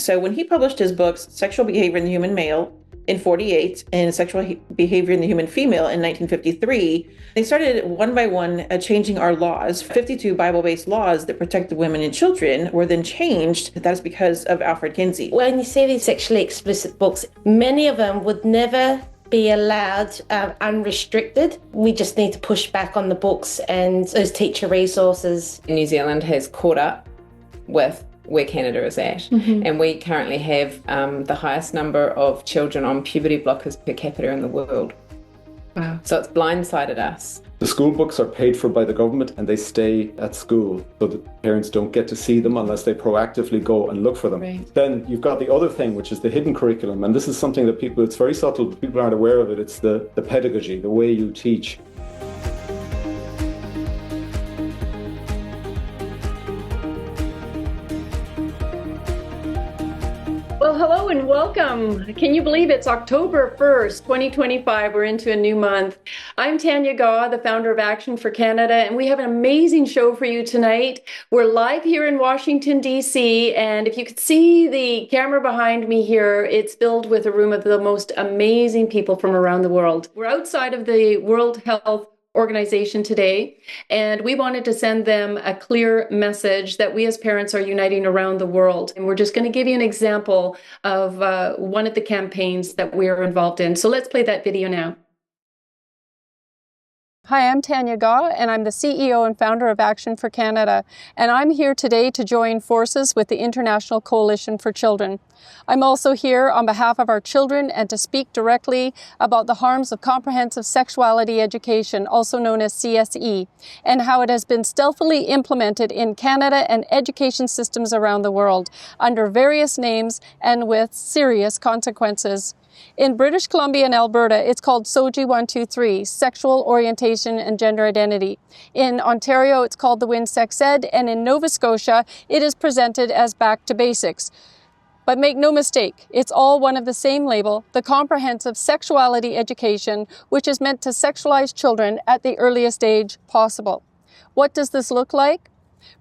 So when he published his books, Sexual Behavior in the Human Male in 48 and Sexual Behavior in the Human Female in 1953, they started one by one changing our laws. 52 Bible-based laws that protected women and children were then changed. That is because of Alfred Kinsey. When you see these sexually explicit books, many of them would never be allowed unrestricted. We just need to push back on the books and those teacher resources. New Zealand has caught up with where Canada is at, and we currently have the highest number of children on puberty blockers per capita in the world. Wow. So it's blindsided us. The school books are paid for by the government and they stay at school, so that parents don't get to see them unless they proactively go and look for them. Right. Then you've got the other thing, which is the hidden curriculum, and this is something that it's very subtle, but people aren't aware of it. It's the pedagogy, the way you teach. Well, hello and welcome. Can you believe it's October 1st, 2025? We're into a new month. I'm Tanya Gaw, the founder of Action for Canada, and we have an amazing show for you tonight. We're live here in Washington, D.C., and if you could see the camera behind me here, it's filled with a room of the most amazing people from around the world. We're outside of the World Health Organization today, and we wanted to send them a clear message that we as parents are uniting around the world. And we're just going to give you an example of one of the campaigns that we're involved in. So let's play that video now. Hi, I'm Tanya Gaw, and I'm the CEO and founder of Action for Canada, and I'm here today to join forces with the International Coalition for Children. I'm also here on behalf of our children and to speak directly about the harms of comprehensive sexuality education, also known as CSE, and how it has been stealthily implemented in Canada and education systems around the world under various names and with serious consequences. In British Columbia and Alberta, it's called SOGI 123, Sexual Orientation and Gender Identity. In Ontario, it's called the WIN Sex Ed, and in Nova Scotia, it is presented as Back to Basics. But make no mistake, it's all one of the same label, the comprehensive sexuality education, which is meant to sexualize children at the earliest age possible. What does this look like?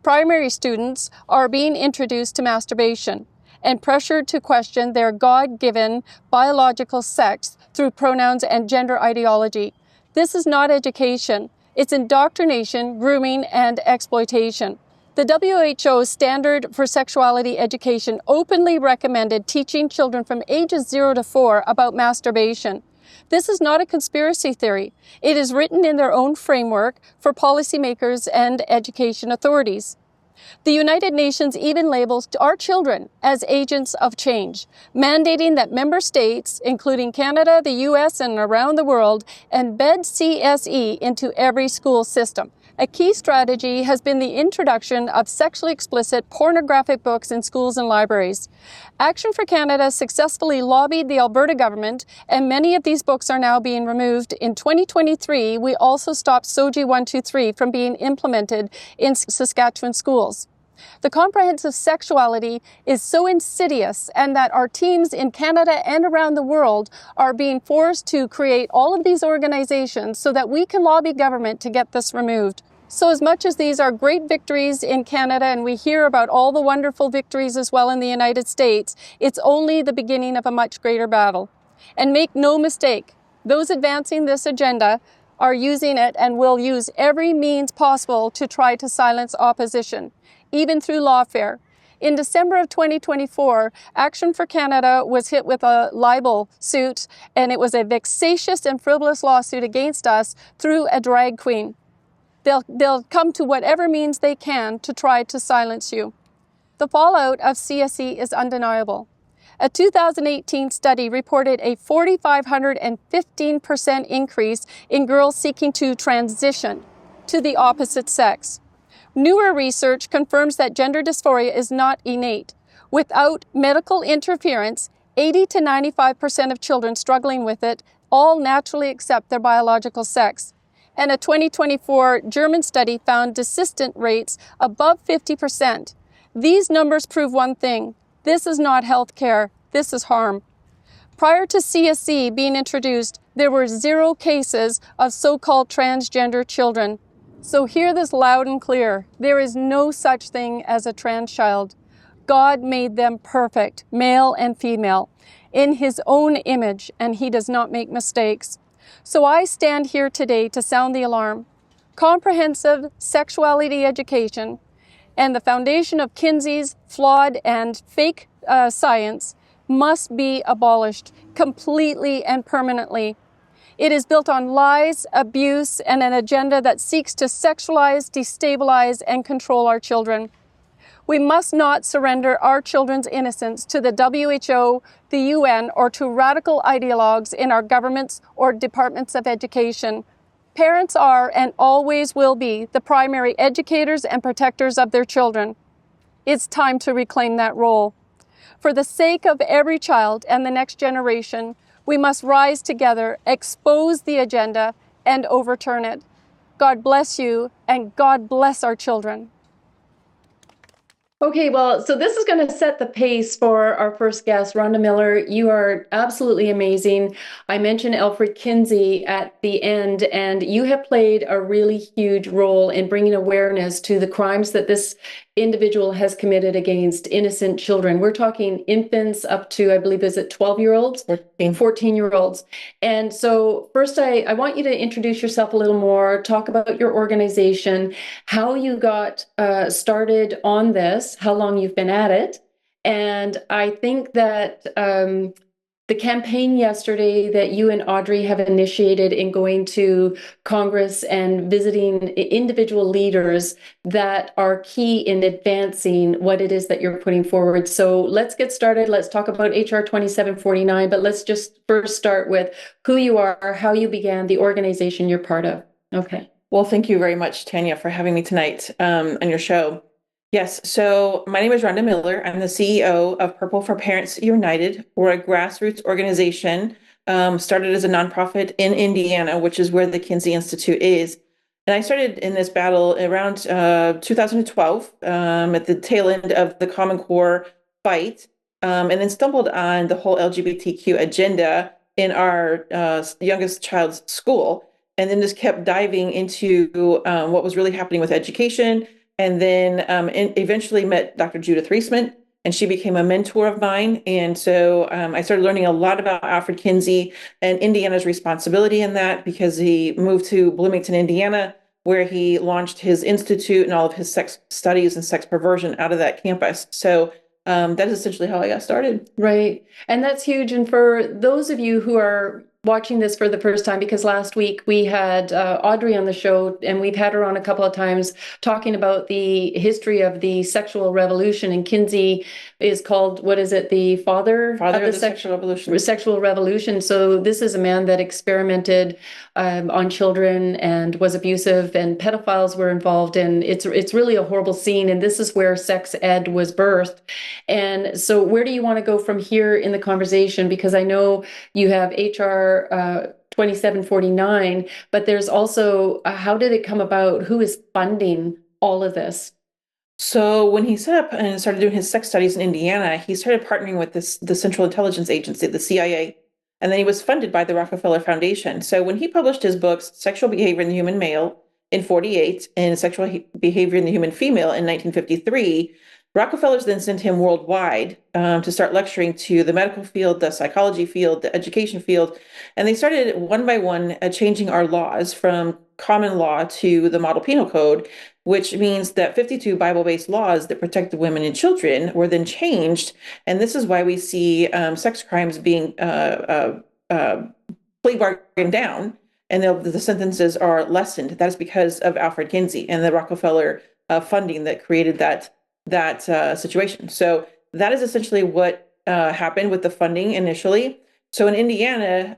Primary students are being introduced to masturbation and pressured to question their God-given biological sex through pronouns and gender ideology. This is not education. It's indoctrination, grooming, and exploitation. The WHO's Standard for Sexuality Education openly recommended teaching children from ages 0 to 4 about masturbation. This is not a conspiracy theory. It is written in their own framework for policymakers and education authorities. The United Nations even labels our children as agents of change, mandating that member states, including Canada, the US, and around the world, embed CSE into every school system. A key strategy has been the introduction of sexually explicit pornographic books in schools and libraries. Action for Canada successfully lobbied the Alberta government, and many of these books are now being removed. In 2023, we also stopped SOGI 123 from being implemented in Saskatchewan schools. The comprehensive sexuality is so insidious, and that our teams in Canada and around the world are being forced to create all of these organizations so that we can lobby government to get this removed. So as much as these are great victories in Canada, and we hear about all the wonderful victories as well in the United States, it's only the beginning of a much greater battle. And make no mistake, those advancing this agenda are using it and will use every means possible to try to silence opposition, even through lawfare. In December of 2024, Action for Canada was hit with a libel suit, and it was a vexatious and frivolous lawsuit against us through a drag queen. They'll come to whatever means they can to try to silence you. The fallout of CSE is undeniable. A 2018 study reported a 4,515% increase in girls seeking to transition to the opposite sex. Newer research confirms that gender dysphoria is not innate. Without medical interference, 80 to 95% of children struggling with it all naturally accept their biological sex. And a 2024 German study found desistant rates above 50%. These numbers prove one thing: this is not health care, this is harm. Prior to CSE being introduced, there were 0 cases of so-called transgender children. So hear this loud and clear: there is no such thing as a trans child. God made them perfect, male and female, in His own image, and He does not make mistakes. So I stand here today to sound the alarm. Comprehensive sexuality education and the foundation of Kinsey's flawed and fake science must be abolished completely and permanently. It is built on lies, abuse, and an agenda that seeks to sexualize, destabilize, and control our children. We must not surrender our children's innocence to the WHO, the UN, or to radical ideologues in our governments or departments of education. Parents are and always will be the primary educators and protectors of their children. It's time to reclaim that role. For the sake of every child and the next generation, we must rise together, expose the agenda, and overturn it. God bless you, and God bless our children. Okay, well, so this is going to set the pace for our first guest, Rhonda Miller. You are absolutely amazing. I mentioned Alfred Kinsey at the end, and you have played a really huge role in bringing awareness to the crimes that this individual has committed against innocent children. We're talking infants up to, I believe, is it 12-year-olds? 14-year-olds. And so first, I want you to introduce yourself a little more, talk about your organization, how you got started on this, how long you've been at it. And I think that the campaign yesterday that you and Audrey have initiated in going to Congress and visiting individual leaders that are key in advancing what it is that you're putting forward. So let's get started. Let's talk about HR 2749, but let's just first start with who you are, how you began, the organization you're part of. Okay. Well, thank you very much, Tanya, for having me tonight on your show. Yes, so my name is Rhonda Miller. I'm the CEO of Purple for Parents United. We're a grassroots organization, started as a nonprofit in Indiana, which is where the Kinsey Institute is. And I started in this battle around 2012 at the tail end of the Common Core fight, and then stumbled on the whole LGBTQ agenda in our youngest child's school, and then just kept diving into what was really happening with education. And then eventually met Dr. Judith Reisman, and she became a mentor of mine. And so I started learning a lot about Alfred Kinsey and Indiana's responsibility in that, because he moved to Bloomington, Indiana, where he launched his institute and all of his sex studies and sex perversion out of that campus. So that is essentially how I got started. Right. And that's huge. And for those of you who are watching this for the first time, because last week we had Audrey on the show, and we've had her on a couple of times talking about the history of the sexual revolution. And Kinsey is called, what is it, the father of the sexual revolution. Sexual revolution. So this is a man that experimented on children and was abusive, and pedophiles were involved. And it's really a horrible scene. And this is where sex ed was birthed. And so where do you want to go from here in the conversation? Because I know you have HR 2749, but there's also how did it come about? Who is funding all of this? So when he set up and started doing his sex studies in Indiana, he started partnering with the Central Intelligence Agency, the CIA, and then he was funded by the Rockefeller Foundation. So when he published his books, Sexual Behavior in the Human Male in 1948 and Sexual Behavior in the Human Female in 1953, Rockefellers then sent him worldwide to start lecturing to the medical field, the psychology field, the education field. And they started one by one changing our laws from common law to the model penal code, which means that 52 Bible-based laws that protected women and children were then changed. And this is why we see sex crimes being plea bargained down, and the sentences are lessened. That is because of Alfred Kinsey and the Rockefeller funding that created that situation. So that is essentially what happened with the funding initially. So in Indiana,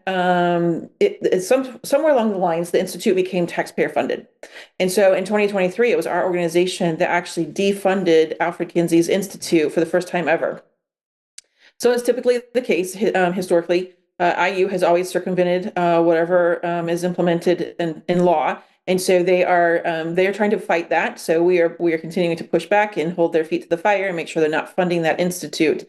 somewhere along the lines, the Institute became taxpayer funded. And so in 2023, it was our organization that actually defunded Alfred Kinsey's Institute for the first time ever. So it's typically the case historically. IU has always circumvented whatever is implemented in law. And so they are trying to fight that. So we are continuing to push back and hold their feet to the fire and make sure they're not funding that institute.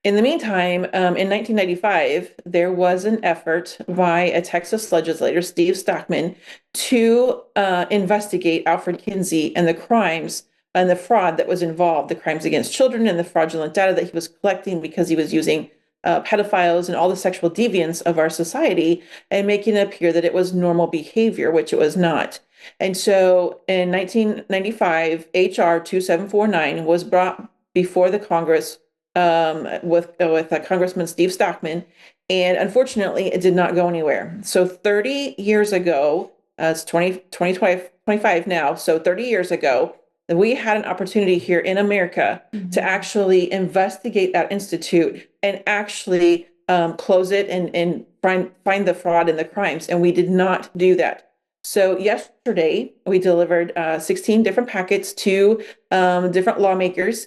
In the meantime, in 1995, there was an effort by a Texas legislator, Steve Stockman, to investigate Alfred Kinsey and the crimes and the fraud that was involved, the crimes against children and the fraudulent data that he was collecting because he was using pedophiles and all the sexual deviants of our society and making it appear that it was normal behavior, which it was not. And so in 1995, HR 2749 was brought before the Congress with Congressman Steve Stockman. And unfortunately, it did not go anywhere. So 30 years ago, it's 2025 now, so 30 years ago, we had an opportunity here in America to actually investigate that institute and actually close it and find the fraud and the crimes. And we did not do that. So yesterday, we delivered 16 different packets to different lawmakers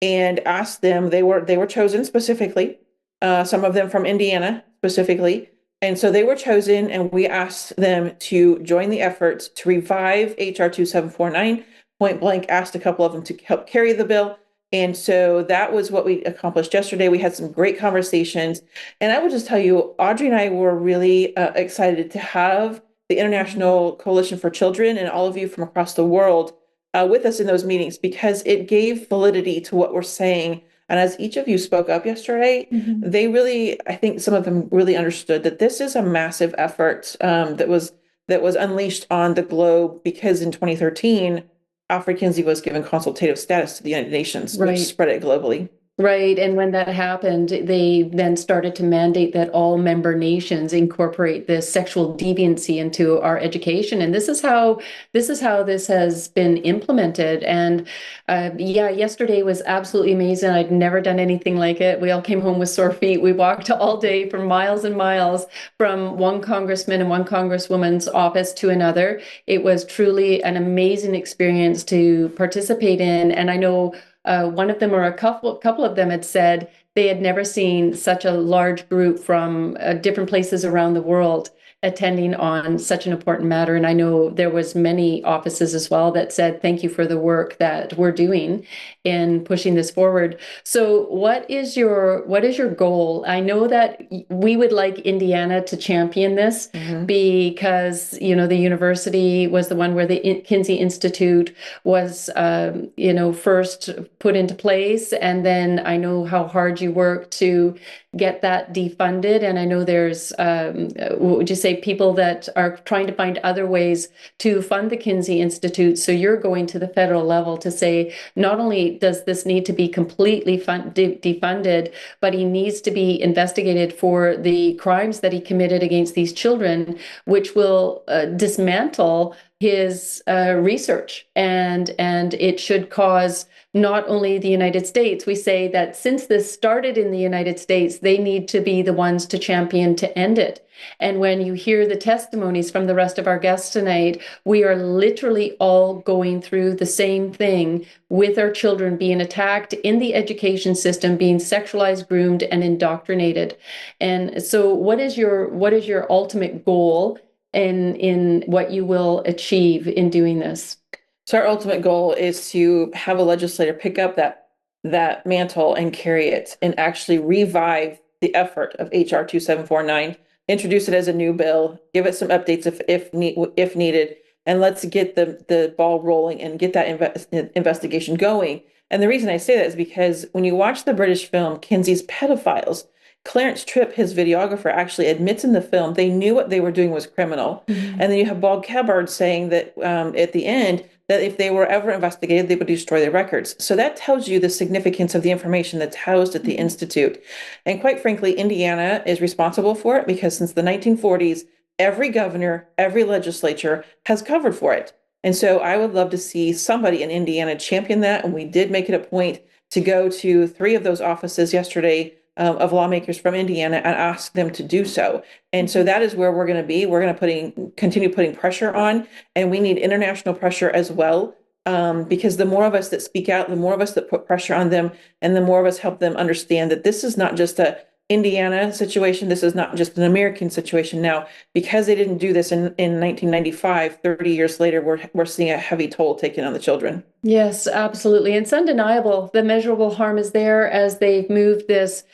and asked them, they were chosen specifically, some of them from Indiana specifically. And so they were chosen, and we asked them to join the efforts to revive HR 2749. Point blank asked a couple of them to help carry the bill. And so that was what we accomplished yesterday. We had some great conversations. And I will just tell you, Audrey and I were really excited to have the International Coalition for Children and all of you from across the world with us in those meetings, because it gave validity to what we're saying. And as each of you spoke up yesterday, they really, I think some of them really understood that this is a massive effort that was unleashed on the globe, because in 2013, Alfred Kinsey was given consultative status to the United Nations, which spread it globally. Right. And when that happened, they then started to mandate that all member nations incorporate this sexual deviancy into our education. And this is how this has been implemented. And yesterday was absolutely amazing. I'd never done anything like it. We all came home with sore feet. We walked all day for miles and miles from one congressman and one congresswoman's office to another. It was truly an amazing experience to participate in. And I know one of them, or a couple of them, had said they had never seen such a large group from different places around the world attending on such an important matter. And I know there was many offices as well that said, thank you for the work that we're doing in pushing this forward. So what is your goal? I know that we would like Indiana to champion this because, the university was the one where the Kinsey Institute was, first put into place. And then I know how hard you work to get that defunded. And I know there's, what would you say, people that are trying to find other ways to fund the Kinsey Institute. So you're going to the federal level to say, not only does this need to be completely defunded, but he needs to be investigated for the crimes that he committed against these children, which will dismantle his research. And it should cause not only the United States. We say that since this started in the United States, they need to be the ones to champion to end it. And when you hear the testimonies from the rest of our guests tonight, we are literally all going through the same thing with our children being attacked in the education system, being sexualized, groomed, and indoctrinated. And so what is your ultimate goal in what you will achieve in doing this? So our ultimate goal is to have a legislator pick up that mantle and carry it and actually revive the effort of HR 2749, introduce it as a new bill, give it some updates if needed, and let's get the ball rolling and get that investigation going. And the reason I say that is because when you watch the British film Kinsey's Pedophiles, Clarence Tripp, his videographer, actually admits in the film they knew what they were doing was criminal. And then you have Bob Cabard saying that at the end, that if they were ever investigated, they would destroy their records. So that tells you the significance of the information that's housed at the Institute. And quite frankly, Indiana is responsible for it because since the 1940s, every governor, every legislature has covered for it. And so I would love to see somebody in Indiana champion that. And we did make it a point to go to 3 of those offices yesterday of lawmakers from Indiana and ask them to do so. And so that is where we're going to be. We're going to continue putting pressure on, and we need international pressure as well, because the more of us that speak out, the more of us that put pressure on them, and the more of us help them understand that this is not just a Indiana situation. This is not just an American situation now. Because they didn't do this in 1995, 30 years later, we're seeing a heavy toll taken on the children. Yes, absolutely. And it's undeniable. The measurable harm is there as they've moved this,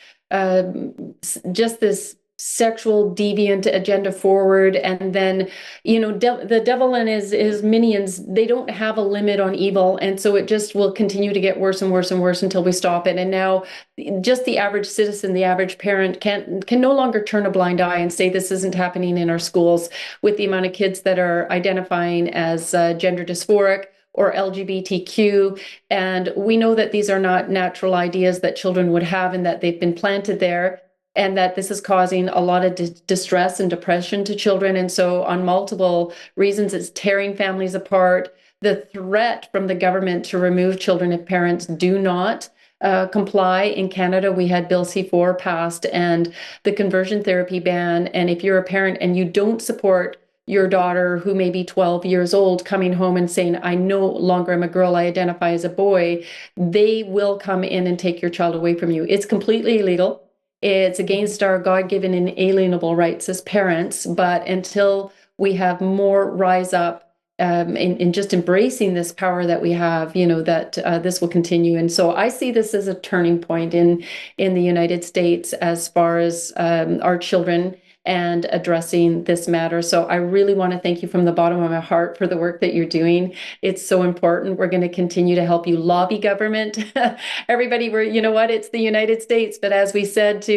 just this sexual deviant agenda forward, and then the devil and his minions, they don't have a limit on evil, and so it just will continue to get worse and worse and worse until we stop it. And now just the average citizen, the average parent can no longer turn a blind eye and say this isn't happening in our schools, with the amount of kids that are identifying as gender dysphoric or LGBTQ. And we know that these are not natural ideas that children would have, and that they've been planted there, and that this is causing a lot of distress and depression to children. And so on multiple reasons, it's tearing families apart. The threat from the government to remove children if parents do not comply. In Canada, we had Bill C4 passed, and the conversion therapy ban. And if you're a parent and you don't support your daughter, who may be 12 years old, coming home and saying, I no longer am a girl, I identify as a boy, they will come in and take your child away from you. It's completely illegal. It's against our God-given inalienable rights as parents. But until we have more rise up in just embracing this power that we have, that this will continue. And so I see this as a turning point in the United States as far as our children and addressing this matter. So I really want to thank you from the bottom of my heart for the work that you're doing. It's so important. We're going to continue to help you lobby government. Everybody, it's the United States. But as we said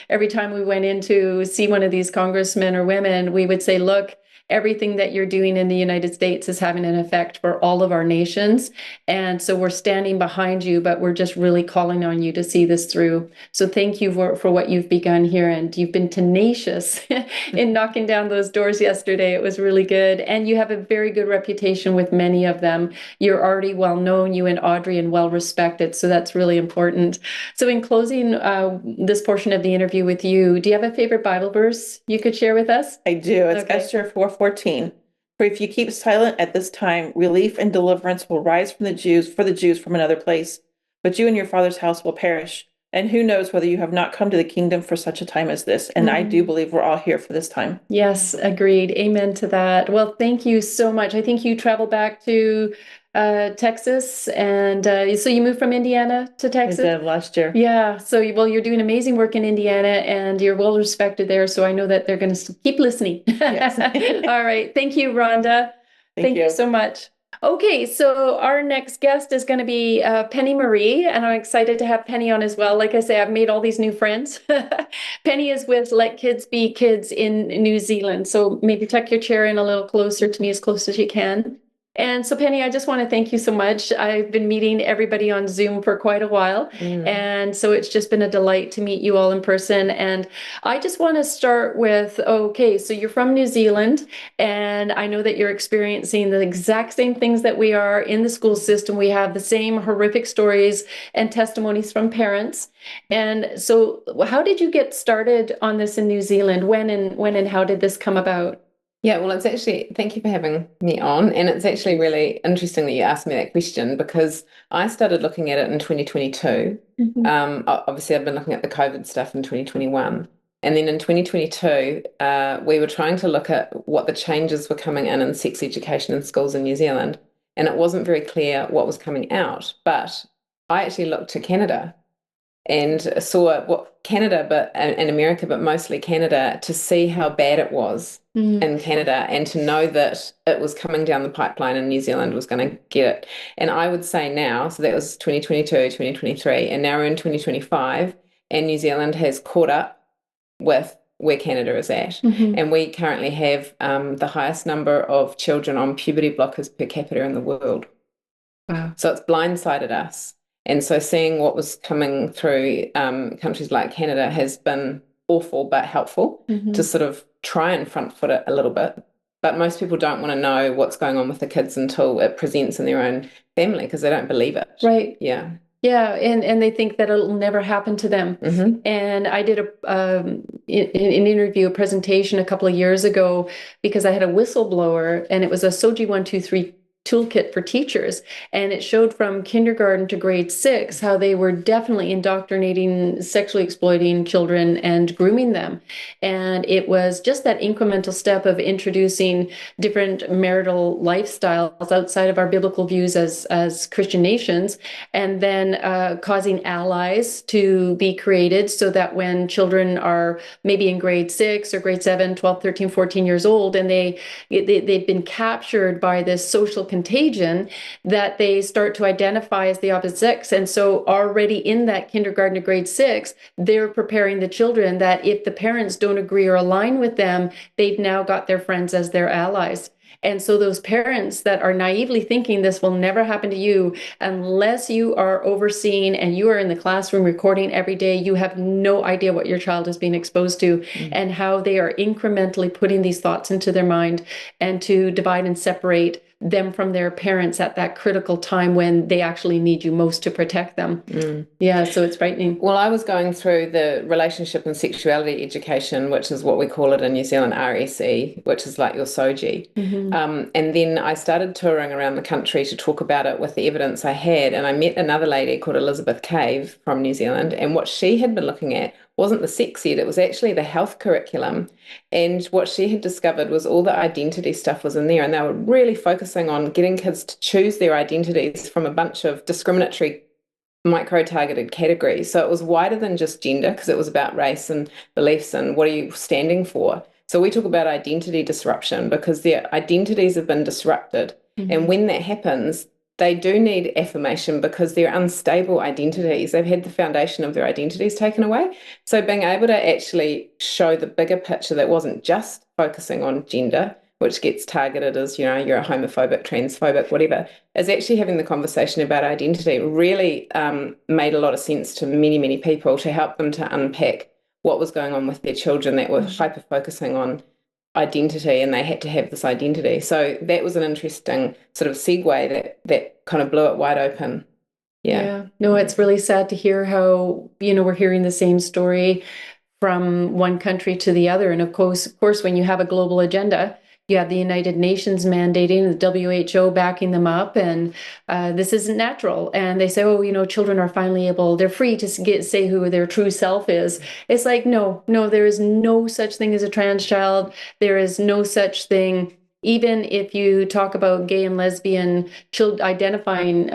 every time we went in to see one of these congressmen or women, we would say, look, everything that you're doing in the United States is having an effect for all of our nations. And so we're standing behind you, but we're just really calling on you to see this through. So thank you for what you've begun here. And you've been tenacious in knocking down those doors yesterday. It was really good. And you have a very good reputation with many of them. You're already well known, you and Audrey, and well respected. So that's really important. So in closing this portion of the interview with you, do you have a favorite Bible verse you could share with us? I do. It's Okay. Esther 4:14. For if you keep silent at this time, relief and deliverance will rise from the Jews from another place, but you and your father's house will perish. And who knows whether you have not come to the kingdom for such a time as this. And I do believe we're all here for this time. Yes, agreed. Amen to that. Well, thank you so much. I think you traveled back to Texas, and so you moved from Indiana to I Texas? did last year. Yeah. So, well, you're doing amazing work in Indiana, and you're well respected there. So I know that they're going to keep listening. Yes. All right. Thank you, Rhonda. Thank you so much. Okay, so our next guest is going to be Penny Marie, and I'm excited to have Penny on as well. Like I say, I've made all these new friends. Penny is with Let Kids Be Kids in New Zealand. So maybe tuck your chair in a little closer to me, as close as you can. And so, Penny, I just want to thank you so much. I've been meeting everybody on Zoom for quite a while. And so it's just been a delight to meet you all in person. And I just want to start with, okay, so you're from New Zealand, and I know that you're experiencing the exact same things that we are in the school system. We have the same horrific stories and testimonies from parents. And so how did you get started on this in New Zealand? When and how did this come about? Yeah, well, it's actually, thank you for having me on. And it's actually really interesting that you asked me that question, because I started looking at it in 2022. Obviously, I've been looking at the COVID stuff in 2021. And then in 2022, we were trying to look at what the changes were coming in sex education in schools in New Zealand. And it wasn't very clear what was coming out. But I actually looked to Canada and saw what Canada, and America, but mostly Canada, to see how bad it was in Canada, and to know that it was coming down the pipeline and New Zealand was going to get it. And I would say now, so that was 2022, 2023, and now we're in 2025, and New Zealand has caught up with where Canada is at. And we currently have the highest number of children on puberty blockers per capita in the world. Wow. So it's blindsided us. And so seeing what was coming through countries like Canada has been awful but helpful to sort of try and front foot it a little bit. But most people don't want to know what's going on with the kids until it presents in their own family, because they don't believe it. Right. Yeah. Yeah, and they think that it'll never happen to them. And I did an interview, a presentation a couple of years ago, because I had a whistleblower, and it was a SOGI 1232 toolkit for teachers. And it showed from kindergarten to grade 6 how they were definitely indoctrinating, sexually exploiting children and grooming them. And it was just that incremental step of introducing different marital lifestyles outside of our biblical views as Christian nations, and then causing allies to be created so that when children are maybe in grade 6 or grade 7, 12, 13, 14 years old, and they've been captured by this social contagion, that they start to identify as the opposite sex. And so already in that kindergarten to grade 6, they're preparing the children that if the parents don't agree or align with them, they've now got their friends as their allies. And so those parents that are naively thinking this will never happen to you unless you are overseeing and you are in the classroom recording every day, you have no idea what your child is being exposed to and how they are incrementally putting these thoughts into their mind, and to divide and separate them from their parents at that critical time when they actually need you most to protect them. Yeah, so it's frightening. Well, I was going through the relationship and sexuality education, which is what we call it in New Zealand, RSE, which is like your SOGI. And then I started touring around the country to talk about it with the evidence I had. And I met another lady called Elizabeth Cave from New Zealand. And what she had been looking at wasn't the sex ed, it was actually the health curriculum. And what she had discovered was all the identity stuff was in there. And they were really focusing on getting kids to choose their identities from a bunch of discriminatory micro-targeted categories. So it was wider than just gender, because it was about race and beliefs and what are you standing for. So we talk about identity disruption because their identities have been disrupted. And when that happens, they do need affirmation because they're unstable identities. They've had the foundation of their identities taken away. So being able to actually show the bigger picture that wasn't just focusing on gender, which gets targeted as, you know, you're a homophobic, transphobic, whatever, is actually having the conversation about identity really made a lot of sense to many, many people to help them to unpack what was going on with their children that were hyper-focusing on identity, and they had to have this identity. So that was an interesting sort of segue that kind of blew it wide open. Yeah. No, it's really sad to hear how, you know, we're hearing the same story from one country to the other. And of course, when you have a global agenda, you have the United Nations mandating, the WHO backing them up, and this isn't natural. And they say, oh, you know, children are finally able, they're free to say who their true self is. It's like, no, there is no such thing as a trans child. There is no such thing. Even if you talk about gay and lesbian identifying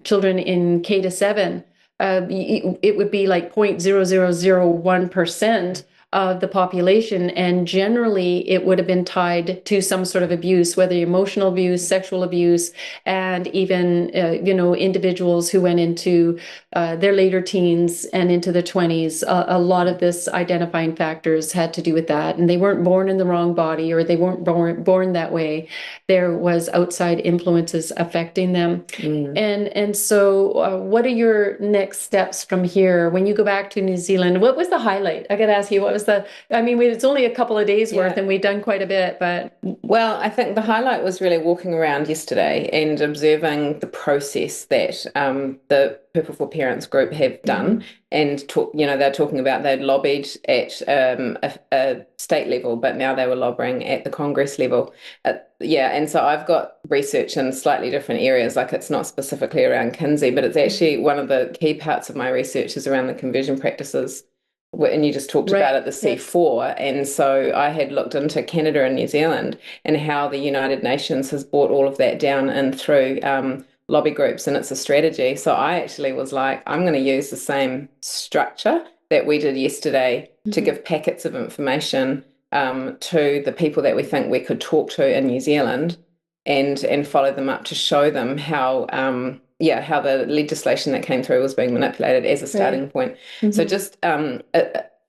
children in K to 7, it would be like 0.0001% of the population, and generally it would have been tied to some sort of abuse, whether emotional abuse, sexual abuse, and even individuals who went into their later teens and into the 20s. A lot of this identifying factors had to do with that, and they weren't born in the wrong body, or they weren't born that way. There was outside influences affecting them. And so what are your next steps from here when you go back to New Zealand? What was the highlight? I got to ask you, what was it's only a couple of days worth, and we've done quite a bit, but. Well, I think the highlight was really walking around yesterday and observing the process that the Purple for Parents group have done, and they're talking about they'd lobbied at a state level, but now they were lobbying at the Congress level. And so I've got research in slightly different areas, like it's not specifically around Kinsey, but it's actually one of the key parts of my research is around the conversion practices. And you just talked about it, the C4. And so I had looked into Canada and New Zealand and how the United Nations has brought all of that down and through lobby groups, and it's a strategy. So I actually was like, I'm going to use the same structure that we did yesterday to give packets of information to the people that we think we could talk to in New Zealand and follow them up to show them how the legislation that came through was being manipulated as a starting point. So just for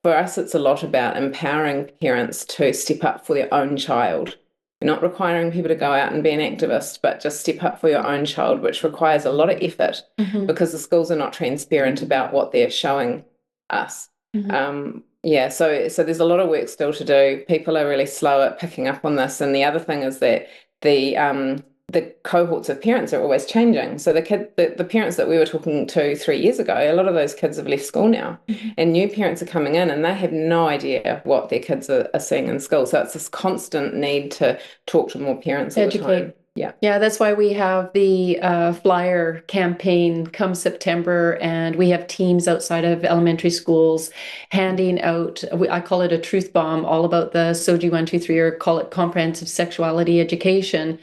us, it's a lot about empowering parents to step up for their own child. You're not requiring people to go out and be an activist, but just step up for your own child, which requires a lot of effort because the schools are not transparent about what they're showing us. So there's a lot of work still to do. People are really slow at picking up on this. And the other thing is that the cohorts of parents are always changing. So the parents that we were talking to 3 years ago, a lot of those kids have left school now, and new parents are coming in and they have no idea what their kids are seeing in school. So it's this constant need to talk to more parents all the time. Yeah, that's why we have the flyer campaign come September, and we have teams outside of elementary schools handing out, I call it a truth bomb, all about the SOGI 123, or call it comprehensive sexuality education.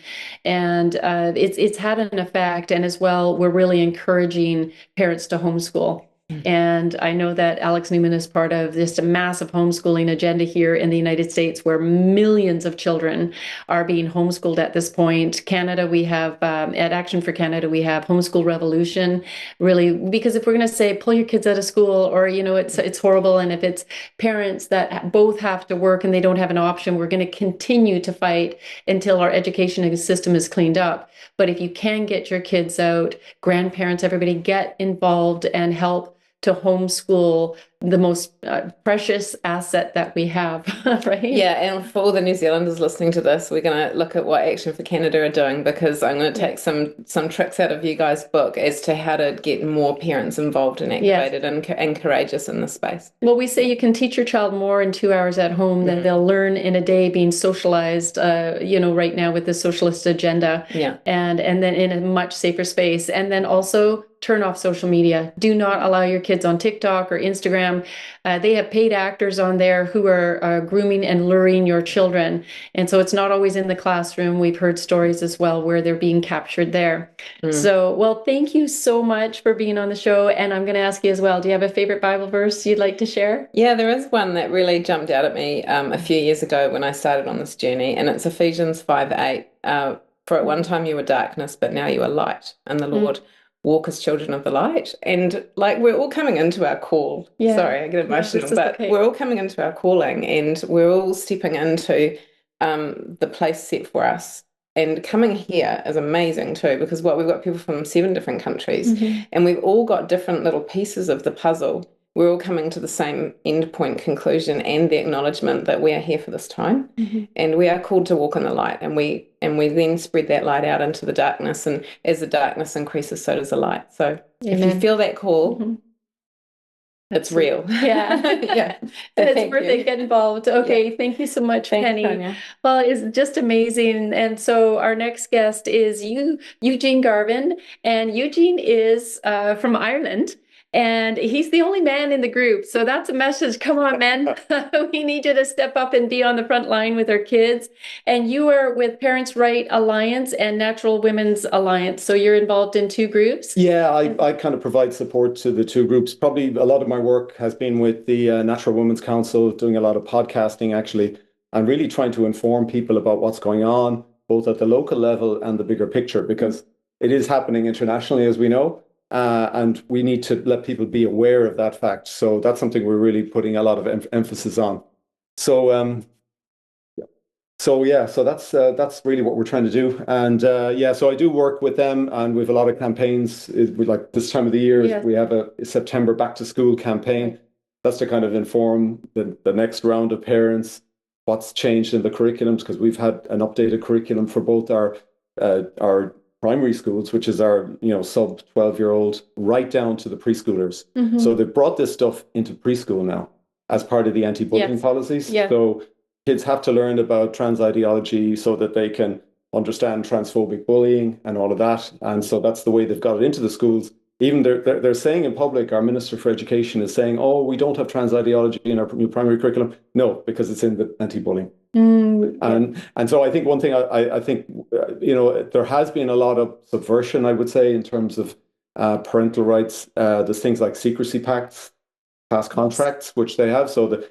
And it's had an effect. And as well, we're really encouraging parents to homeschool. And I know that Alex Newman is part of this massive homeschooling agenda here in the United States, where millions of children are being homeschooled at this point. Canada, we have, at Action for Canada, we have Homeschool Revolution, really, because if we're going to say pull your kids out of school, or, it's horrible, and if it's parents that both have to work and they don't have an option, we're going to continue to fight until our education system is cleaned up. But if you can get your kids out, grandparents, everybody get involved and help to homeschool the most precious asset that we have, right? Yeah, and for all the New Zealanders listening to this, we're going to look at what Action for Canada are doing, because I'm going to take some tricks out of you guys' book as to how to get more parents involved and activated and courageous in this space. Well, we say you can teach your child more in 2 hours at home than they'll learn in a day being socialized, right now with the socialist agenda. Yeah. And then in a much safer space. And then also turn off social media. Do not allow your kids on TikTok or Instagram. They have paid actors on there who are grooming and luring your children. And so it's not always in the classroom. We've heard stories as well where they're being captured there. So, well, thank you so much for being on the show. And I'm going to ask you as well, do you have a favorite Bible verse you'd like to share? Yeah, there is one that really jumped out at me a few years ago when I started on this journey, and it's Ephesians 5:8. For at one time you were darkness, but now you are light in the Lord. Walk as children of the light. And we're all coming into our call. Yeah. Sorry, I get emotional, but we're all coming into our calling, and we're all stepping into the place set for us. And coming here is amazing too, because we've got people from 7 different countries, and we've all got different little pieces of the puzzle. We're all coming to the same endpoint conclusion and the acknowledgement that we are here for this time, and we are called to walk in the light, and we then spread that light out into the darkness, and as the darkness increases, so does the light. So if you feel that call, it's real. Yeah. Yeah. And it's worth it. Get involved. Okay. Thank you so much, Penny. Tanya. Well, it's just amazing. And so our next guest is Eugene Garvin, and Eugene is from Ireland. And he's the only man in the group. So that's a message. Come on, men. We need you to step up and be on the front line with our kids. And you are with Parents' Right Alliance and Natural Women's Alliance. So you're involved in 2 groups? Yeah, I kind of provide support to the 2 groups. Probably a lot of my work has been with the Natural Women's Council, doing a lot of podcasting, actually, and really trying to inform people about what's going on, both at the local level and the bigger picture, because it is happening internationally, as we know. And we need to let people be aware of that fact. So that's something we're really putting a lot of emphasis on. So that's really what we're trying to do. And so I do work with them, and we have a lot of campaigns. We, like this time of the year, we have a September back to school campaign. That's to kind of inform the next round of parents what's changed in the curriculums, because we've had an updated curriculum for both our primary schools, which is our sub 12-year-old, right down to the preschoolers. So they've brought this stuff into preschool now as part of the anti-bullying policies. So kids have to learn about trans ideology so that they can understand transphobic bullying and all of that. And so that's the way they've got it into the schools. Even they're saying in public, our Minister for Education is saying, oh, we don't have trans ideology in our new primary curriculum. No, because it's in the anti-bullying. And so I think one thing I think, there has been a lot of subversion, I would say, in terms of parental rights. There's things like secrecy pacts, class contracts, which they have. So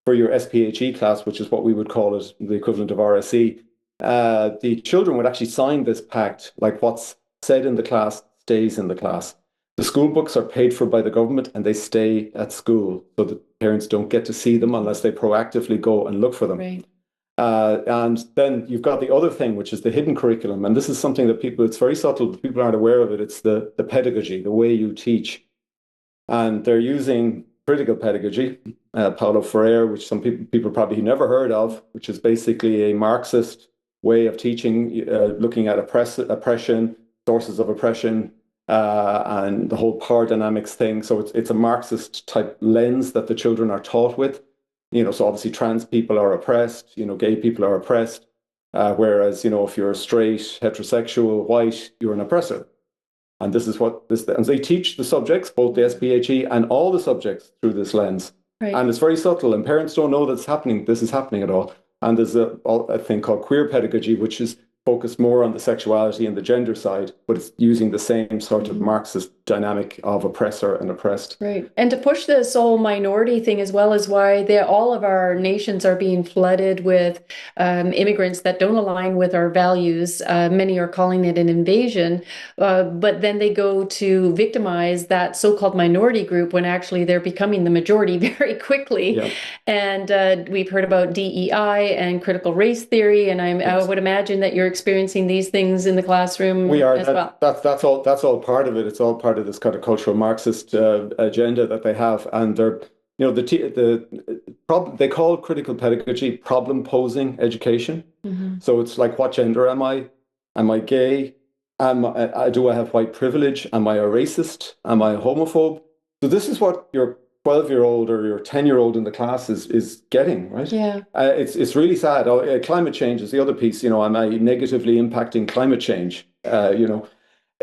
for your SPHE class, which is what we would call it, the equivalent of RSE, the children would actually sign this pact, like what's said in the class stays in the class. The school books are paid for by the government, and they stay at school, so that parents don't get to see them unless they proactively go and look for them. Right. And then you've got the other thing, which is the hidden curriculum. And this is something that it's very subtle, but people aren't aware of it. It's the pedagogy, the way you teach. And they're using critical pedagogy, Paulo Freire, which some people probably never heard of, which is basically a Marxist way of teaching, looking at oppression, sources of oppression, and the whole power dynamics thing. So it's a Marxist type lens that the children are taught with. So obviously trans people are oppressed, gay people are oppressed. Whereas, if you're straight, heterosexual, white, you're an oppressor. And this is what this, and they teach the subjects, both the SPHE and all the subjects, through this lens. Right. And it's very subtle, and parents don't know that's happening. This is happening at all. And there's a thing called queer pedagogy, which is focused more on the sexuality and the gender side, but it's using the same sort of Marxist dynamic of oppressor and oppressed. Right. And to push this whole minority thing, as well as why all of our nations are being flooded with immigrants that don't align with our values. Many are calling it an invasion, but then they go to victimize that so-called minority group when actually they're becoming the majority very quickly. Yeah. And we've heard about DEI and critical race theory, and I would imagine that you're experiencing these things in the classroom. We are. as well. That's all part of it. It's all part of this kind of cultural Marxist agenda that they have, and they're, they call critical pedagogy problem posing education. Mm-hmm. So it's like, what gender am I? Am I gay? Do I have white privilege? Am I a racist? Am I a homophobe? So this is what your 12-year-old or your 10-year-old in the class is getting, right? Yeah. It's really sad. Climate change is the other piece. Am I negatively impacting climate change?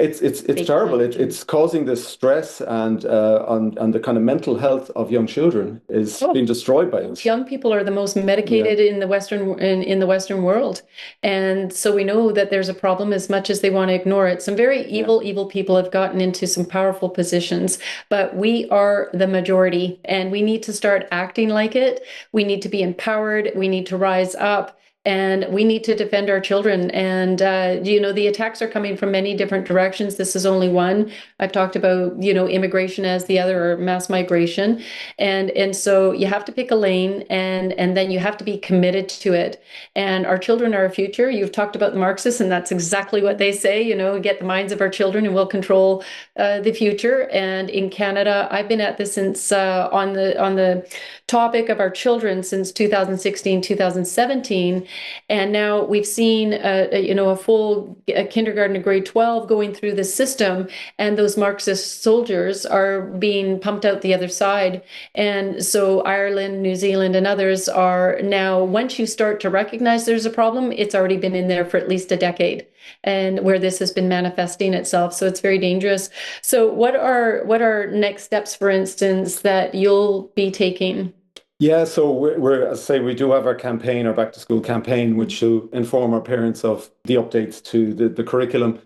It's terrible. It's causing this stress, and on the kind of mental health of young children is being destroyed by it. Young people are the most medicated in the Western world, and so we know that there's a problem as much as they want to ignore it. Some very evil people have gotten into some powerful positions, but we are the majority, and we need to start acting like it. We need to be empowered. We need to rise up. And we need to defend our children. And, the attacks are coming from many different directions. This is only one. I've talked about, immigration as the other, or mass migration. And so you have to pick a lane, and then you have to be committed to it. And our children are our future. You've talked about the Marxists, and that's exactly what they say, get the minds of our children and we'll control the future. And in Canada, I've been at this since on the topic of our children since 2016, 2017. And now we've seen, a full kindergarten to grade 12 going through the system, and those Marxist soldiers are being pumped out the other side. And so Ireland, New Zealand, and others are now, once you start to recognize there's a problem, it's already been in there for at least a decade, and where this has been manifesting itself. So it's very dangerous. So what are next steps, for instance, that you'll be taking? Yeah, so we're, as I say, we do have our campaign, our back to school campaign, which will inform our parents of the updates to the curriculum.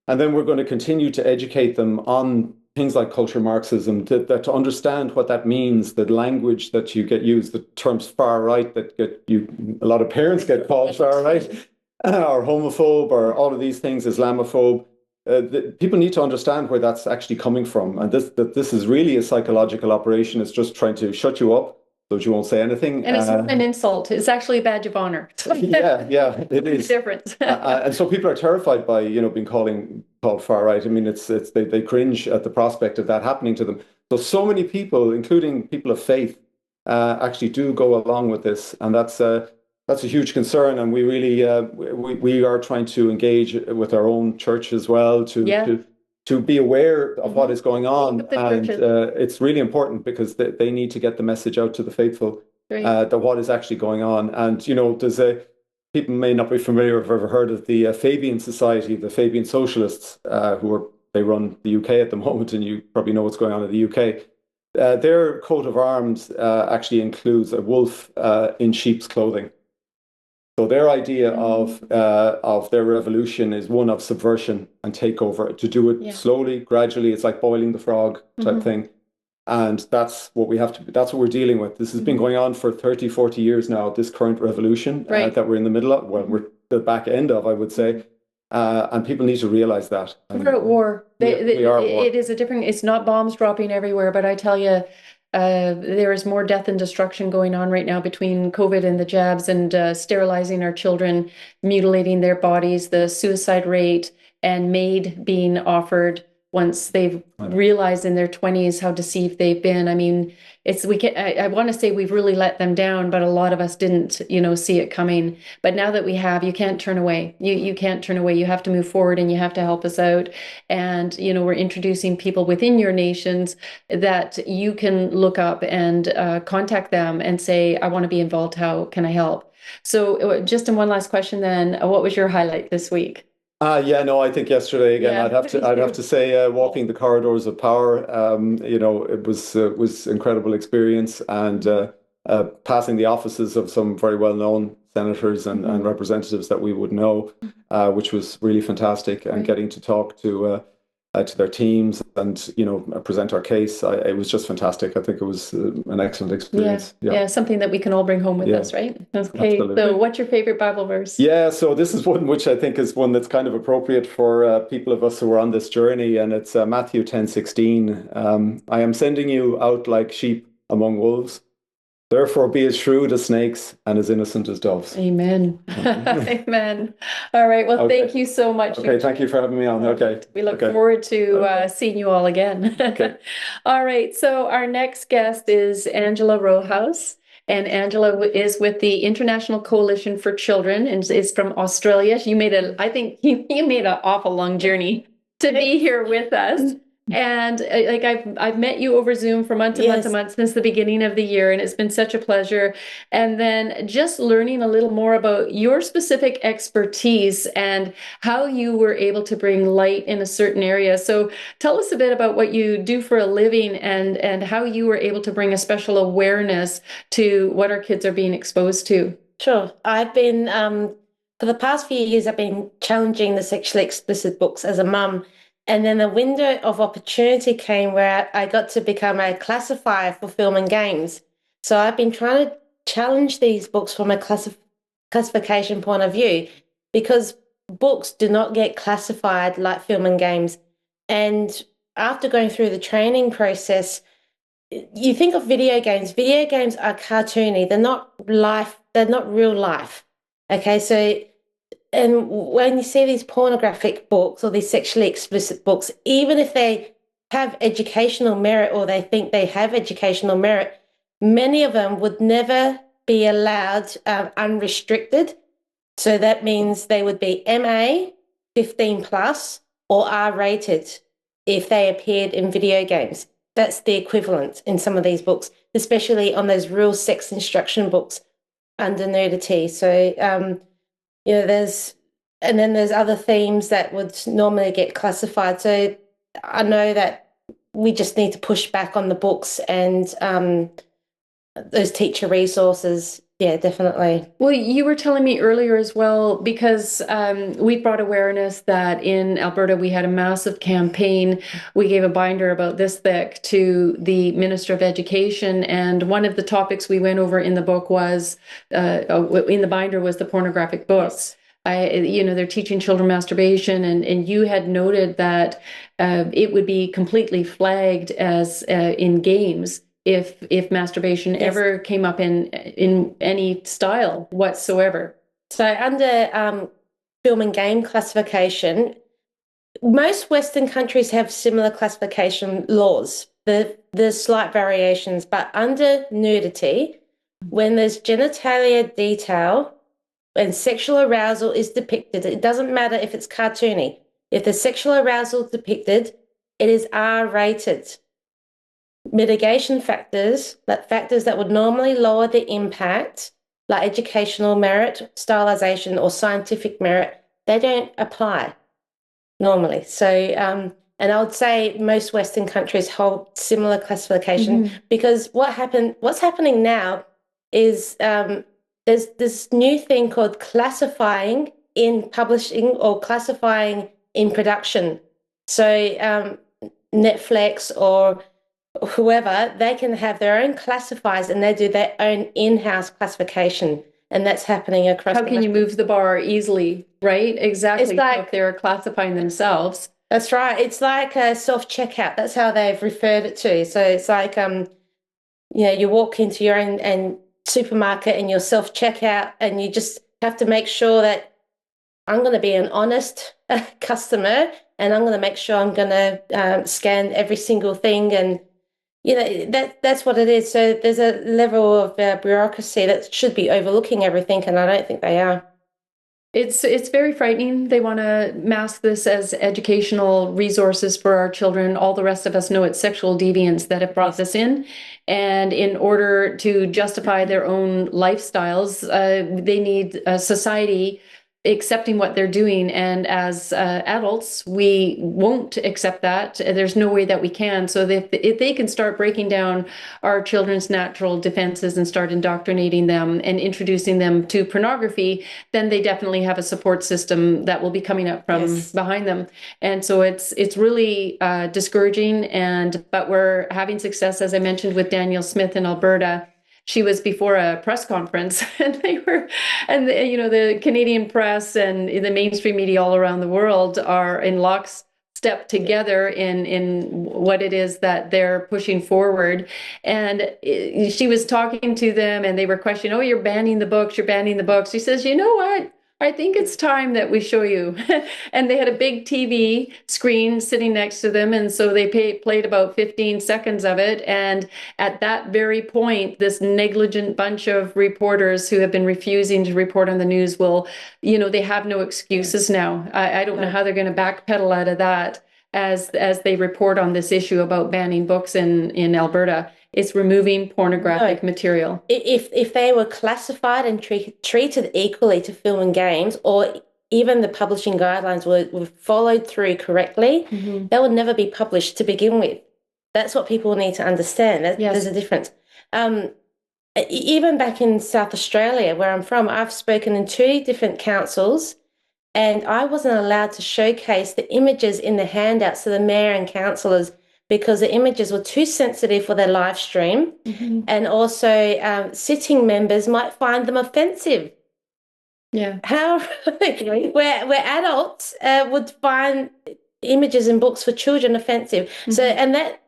And then we're going to continue to educate them on things like cultural Marxism, to understand what that means, the language that you get used, the terms far right that a lot of parents get called far right, or homophobe, or all of these things, Islamophobe. People need to understand where that's actually coming from. And this is really a psychological operation. It's just trying to shut you up, so you won't say anything. And it's not an insult. It's actually a badge of honor. yeah, it is. Difference. And so people are terrified by, being called far right. I mean, they cringe at the prospect of that happening to them. So many people, including people of faith, actually do go along with this, and that's a huge concern. And we really we are trying to engage with our own church as well to be aware of what is going on. And it's really important, because they need to get the message out to the faithful, that what is actually going on. And, people may not be familiar or have ever heard of the Fabian Society, the Fabian Socialists, they run the UK at the moment, and you probably know what's going on in the UK. Their coat of arms actually includes a wolf in sheep's clothing. So their idea of their revolution is one of subversion and takeover, to do it slowly, gradually. It's like boiling the frog type thing. And that's what that's what we're dealing with. This has been going on for 30, 40 years now, this current revolution that we're in the middle of, we're the back end of, I would say. And people need to realize that. We're at war. We are at war. It is it's not bombs dropping everywhere, but I tell you, there is more death and destruction going on right now between COVID and the jabs, and sterilizing our children, mutilating their bodies, the suicide rate, and MAID being offered once they've realized in their 20s how deceived they've been. I mean, I want to say we've really let them down, but a lot of us didn't, see it coming. But now that we have, you can't turn away. You can't turn away. You have to move forward and you have to help us out. And, we're introducing people within your nations that you can look up and contact them and say, I want to be involved. How can I help? So just in one last question then, what was your highlight this week? I think yesterday again, I'd have to say walking the corridors of power. It was incredible experience, and passing the offices of some very well-known senators and representatives that we would know, which was really fantastic, and getting to talk to their teams and present our case. It was just fantastic. I think it was an excellent experience. Yeah, something that we can all bring home with us, right? Okay. Absolutely. So what's your favorite Bible verse? Yeah, so this is one which I think is one that's kind of appropriate for people of us who are on this journey, and it's Matthew 10:16. I am sending you out like sheep among wolves. Therefore, be as shrewd as snakes and as innocent as doves. Amen. Amen. All right. Well, thank you so much. Okay, thank you for having me on. Okay. We look forward to seeing you all again. Okay. All right. So our next guest is Angela Rojas. And Angela is with the International Coalition for Children and is from Australia. I think you made an awful long journey to be here with us. And I've met you over Zoom for month to month to month since the beginning of the year, and it's been such a pleasure. And then just learning a little more about your specific expertise and how you were able to bring light in a certain area. So tell us a bit about what you do for a living and how you were able to bring a special awareness to what our kids are being exposed to. Sure. I've been, for the past few years, I've been challenging the sexually explicit books as a mum. And then the window of opportunity came where I got to become a classifier for film and games. So I've been trying to challenge these books from a classification point of view, because books do not get classified like film and games. And after going through the training process, you think of video games. Video games are cartoony. They're not life. They're not real life. Okay, so and when you see these pornographic books or these sexually explicit books, even if they have educational merit or they think they have educational merit, many of them would never be allowed unrestricted. So that means they would be MA, 15 plus, or R-rated if they appeared in video games. That's the equivalent in some of these books, especially on those real sex instruction books under nudity. So, there's other themes that would normally get classified. So I know that we just need to push back on the books and those teacher resources. Yeah, definitely. Well, you were telling me earlier as well, because we brought awareness that in Alberta we had a massive campaign. We gave a binder about this thick to the Minister of Education, and one of the topics we went over in the book was, in the binder, was the pornographic books. They're teaching children masturbation, and you had noted that it would be completely flagged as in games if masturbation ever came up in any style whatsoever. So under film and game classification, most Western countries have similar classification laws. There's slight variations, but under nudity, when there's genitalia detail and sexual arousal is depicted, it doesn't matter if it's cartoony. If the sexual arousal is depicted, it is R-rated. Mitigation factors that would normally lower the impact, like educational merit, stylization, or scientific merit, they don't apply normally. So, and I would say most Western countries hold similar classification, because what's happening now is there's this new thing called classifying in publishing or classifying in production. So Netflix or whoever, they can have their own classifiers and they do their own in-house classification. And that's happening across. How can you move the bar eeasily, right? Exactly. It's like, so if they're classifying themselves. That's right. It's like a self-checkout. That's how they've referred it to. So it's like, you walk into your own supermarket and you're self-checkout, and you just have to make sure that I'm going to be an honest customer and I'm going to make sure I'm going to scan every single thing. And, that's what it is. So there's a level of bureaucracy that should be overlooking everything, and I don't think they are. It's very frightening. They want to mask this as educational resources for our children. All the rest of us know it's sexual deviants that have brought this in. And in order to justify their own lifestyles, they need a society accepting what they're doing. And as adults, we won't accept that. There's no way that we can. So if they can start breaking down our children's natural defenses and start indoctrinating them and introducing them to pornography, then they definitely have a support system that will be coming up from behind them. And so it's really discouraging. But we're having success, as I mentioned, with Danielle Smith in Alberta. She was before a press conference, and the Canadian press and the mainstream media all around the world are in lockstep together in what it is that they're pushing forward. And she was talking to them, and they were questioning, "Oh, you're banning the books. You're banning the books." She says, "You know what? I think it's time that we show you." And they had a big TV screen sitting next to them. And so they played about 15 seconds of it. And at that very point, this negligent bunch of reporters who have been refusing to report on the news they have no excuses now. I don't know how they're going to backpedal out of that as they report on this issue about banning books in Alberta. It's removing pornographic material. If they were classified and treated equally to film and games, or even the publishing guidelines were followed through correctly, they would never be published to begin with. That's what people need to understand. There's a difference. Even back in South Australia, where I'm from, I've spoken in 2 different councils, and I wasn't allowed to showcase the images in the handouts to the mayor and councillors because the images were too sensitive for their live stream. And also sitting members might find them offensive. Yeah. How where adults would find images in books for children offensive. So, and that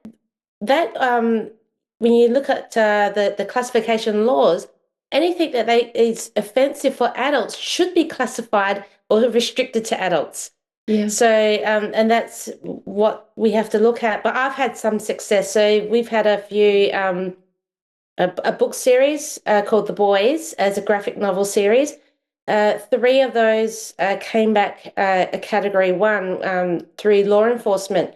when you look at the classification laws, anything that is offensive for adults should be classified or restricted to adults. Yeah. So, and that's what we have to look at. But I've had some success. So we've had a few, a book series called The Boys as a graphic novel series. 3 of those came back a category 1 through law enforcement,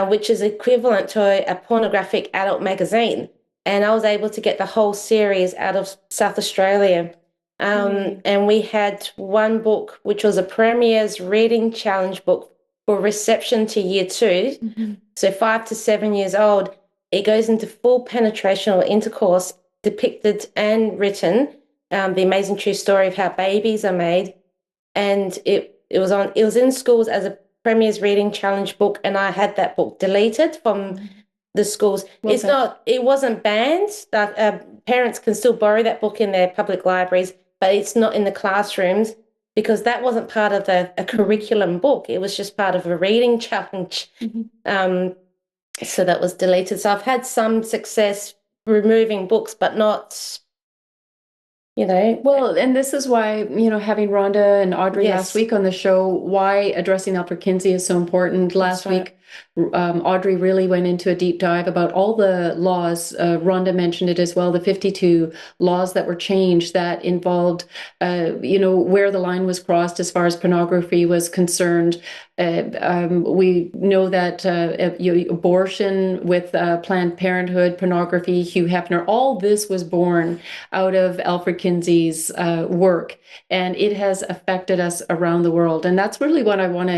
which is equivalent to a pornographic adult magazine. And I was able to get the whole series out of South Australia. And we had 1 book, which was a Premier's Reading Challenge book for reception to year 2. So 5 to 7 years old. It goes into full penetration or intercourse depicted and written, the amazing true story of how babies are made. And it was in schools as a Premier's Reading Challenge book, and I had that book deleted from the schools. It wasn't banned. Parents can still borrow that book in their public libraries, but it's not in the classrooms because that wasn't part of a curriculum book. It was just part of a reading challenge. So that was deleted. So I've had some success removing books, but not, Well, and this is why, having Rhonda and Audrey last week on the show, why addressing Alfred Kinsey is so important. Last week, Audrey really went into a deep dive about all the laws. Rhonda mentioned it as well, the 52 laws that were changed that involved, where the line was crossed as far as pornography was concerned. We know that abortion with Planned Parenthood, pornography, Hugh Hefner, all this was born out of Alfred Kinsey's work, and it has affected us around the world. And that's really what I want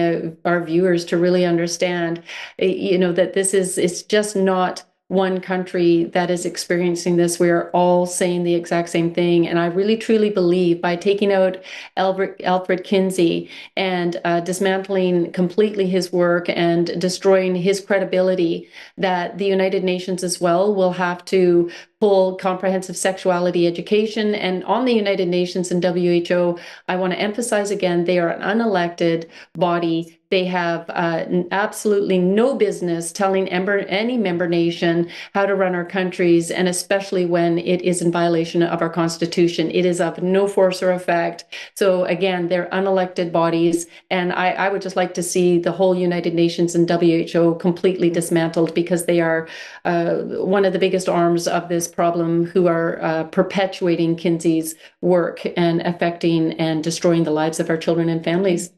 our viewers to really understand, that it's just not one country that is experiencing this. We are all saying the exact same thing. And I really truly believe by taking out Alfred Kinsey and dismantling completely his work and destroying his credibility, that the United Nations as well will have to full comprehensive sexuality education. And on the United Nations and WHO, I want to emphasize again, they are an unelected body. They have absolutely no business telling any member nation how to run our countries, and especially when it is in violation of our Constitution. It is of no force or effect. So again, they're unelected bodies, and I would just like to see the whole United Nations and WHO completely dismantled, because they are one of the biggest arms of this problem, who are perpetuating Kinsey's work and affecting and destroying the lives of our children and families.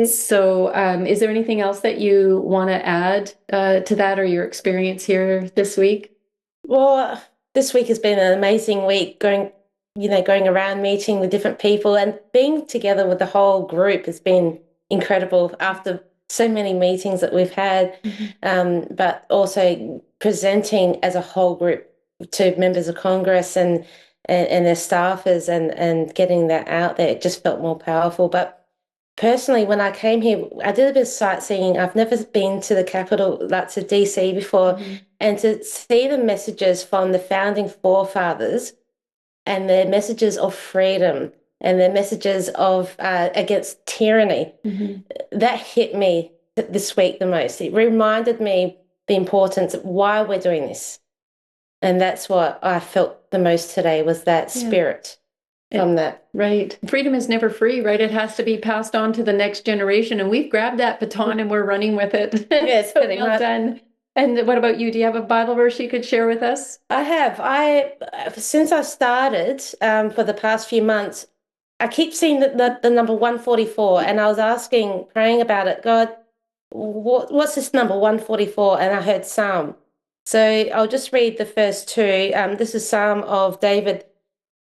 So is there anything else that you want to add to that, or your experience here this week? Well, this week has been an amazing week, going around meeting with different people, and being together with the whole group has been incredible after so many meetings that we've had, but also presenting as a whole group to members of Congress and their staffers, and getting that out there. It just felt more powerful. But personally, when I came here, I did a bit of sightseeing. I've never been to the capital, like to DC before, and to see the messages from the founding forefathers and their messages of freedom and their messages of against tyranny, that hit me this week the most. It reminded me the importance of why we're doing this. And that's what I felt the most today, was that spirit. From that. Right. Freedom is never free, right? It has to be passed on to the next generation. And we've grabbed that baton and we're running with it. Yes, so well done. And what about you? Do you have a Bible verse you could share with us? I have. Since I started for the past few months, I keep seeing the number 144, and I was praying about it. God, what's this number 144? And I heard Psalm. So I'll just read the first two. This is Psalm of David.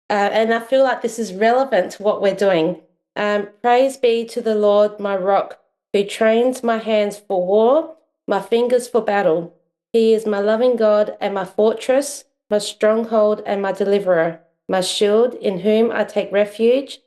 And I feel like this is relevant to what we're doing. Praise be to the Lord, my rock, who trains my hands for war, my fingers for battle. He is my loving God and my fortress, my stronghold and my deliverer, my shield, in whom I take refuge,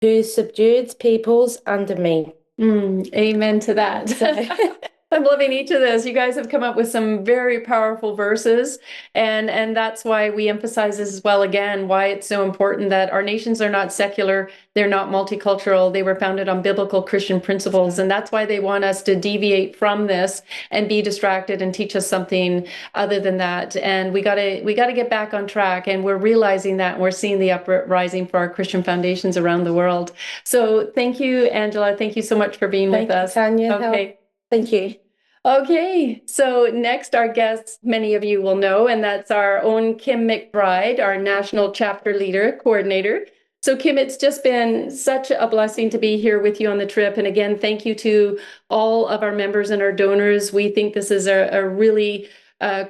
who subdues peoples under me. Amen to that. I'm loving each of those. You guys have come up with some very powerful verses, and that's why we emphasize this as well, again, why it's so important that our nations are not secular, they're not multicultural, they were founded on biblical Christian principles, and that's why they want us to deviate from this and be distracted and teach us something other than that. And we gotta get back on track, and we're realizing that, and we're seeing the uprising for our Christian foundations around the world. So thank you, Angela. Thank you so much for being with us. Tanya. Okay. Thank you. Okay, so next our guest, many of you will know, and that's our own Kim McBride, our national chapter leader, coordinator. So Kim, it's just been such a blessing to be here with you on the trip. And again, thank you to all of our members and our donors. We think this is a really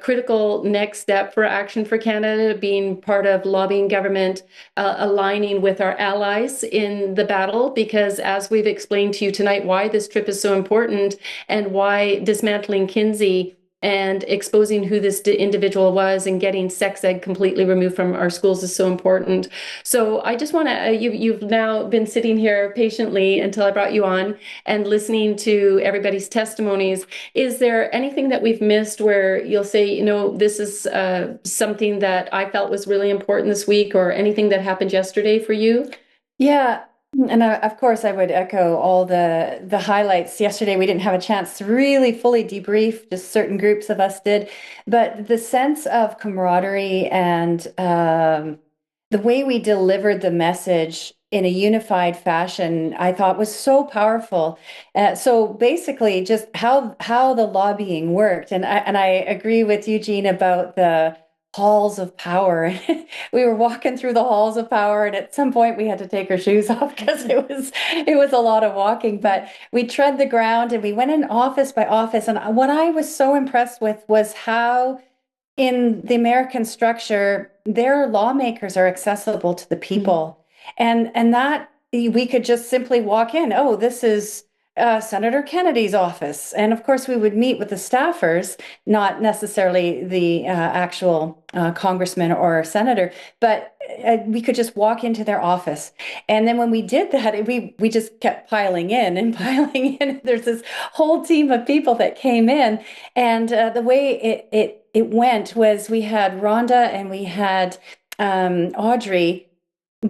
critical next step for Action for Canada, being part of lobbying government, aligning with our allies in the battle, because as we've explained to you tonight, why this trip is so important and why dismantling Kinsey and exposing who this individual was and getting sex ed completely removed from our schools is so important. So I just want to, you've now been sitting here patiently until I brought you on and listening to everybody's testimonies. Is there anything that we've missed where you'll say, this is something that I felt was really important this week, or anything that happened yesterday for you? Yeah. And of course, I would echo all the highlights. Yesterday, we didn't have a chance to really fully debrief, just certain groups of us did. But the sense of camaraderie and the way we delivered the message in a unified fashion, I thought was so powerful. So basically, just how the lobbying worked. And I agree with Eugene about the halls of power. We were walking through the halls of power, and at some point we had to take our shoes off because it was a lot of walking, but we tread the ground and we went in office by office. And what I was so impressed with was how in the American structure, their lawmakers are accessible to the people. And that we could just simply walk in. Oh, this is Senator Kennedy's office. And of course, we would meet with the staffers, not necessarily the actual congressman or senator, but we could just walk into their office. And then when we did that, we just kept piling in and piling in. There's this whole team of people that came in. And the way it went was we had Rhonda and we had Audrey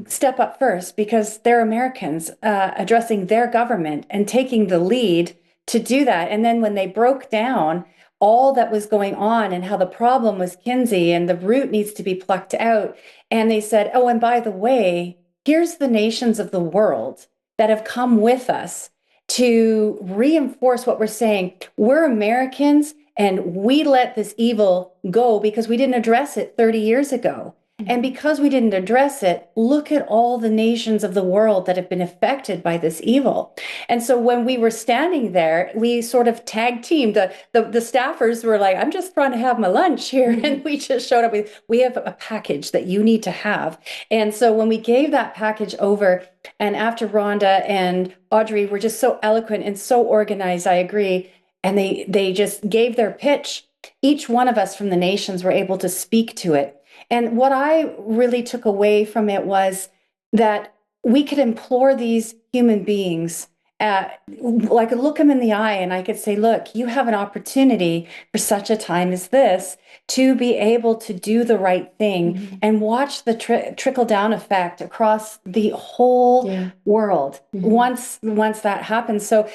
step up first because they're Americans addressing their government and taking the lead to do that. And then when they broke down all that was going on and how the problem was Kinsey and the root needs to be plucked out, and they said, oh, and by the way, here's the nations of the world that have come with us to reinforce what we're saying. We're Americans and we let this evil go because we didn't address it 30 years ago. And because we didn't address it, look at all the nations of the world that have been affected by this evil. And so when we were standing there, we sort of tag teamed. The staffers were like, I'm just trying to have my lunch here. Mm-hmm. And we just showed up with, we have a package that you need to have. And so when we gave that package over, and after Rhonda and Audrey were just so eloquent and so organized, I agree. And they just gave their pitch. Each one of us from the nations were able to speak to it. And what I really took away from it was that we could implore these human beings, like look them in the eye and I could say, look, you have an opportunity for such a time as this to be able to do the right thing. Mm-hmm. And watch the trickle down effect across the whole world. Mm-hmm. Once that happens. So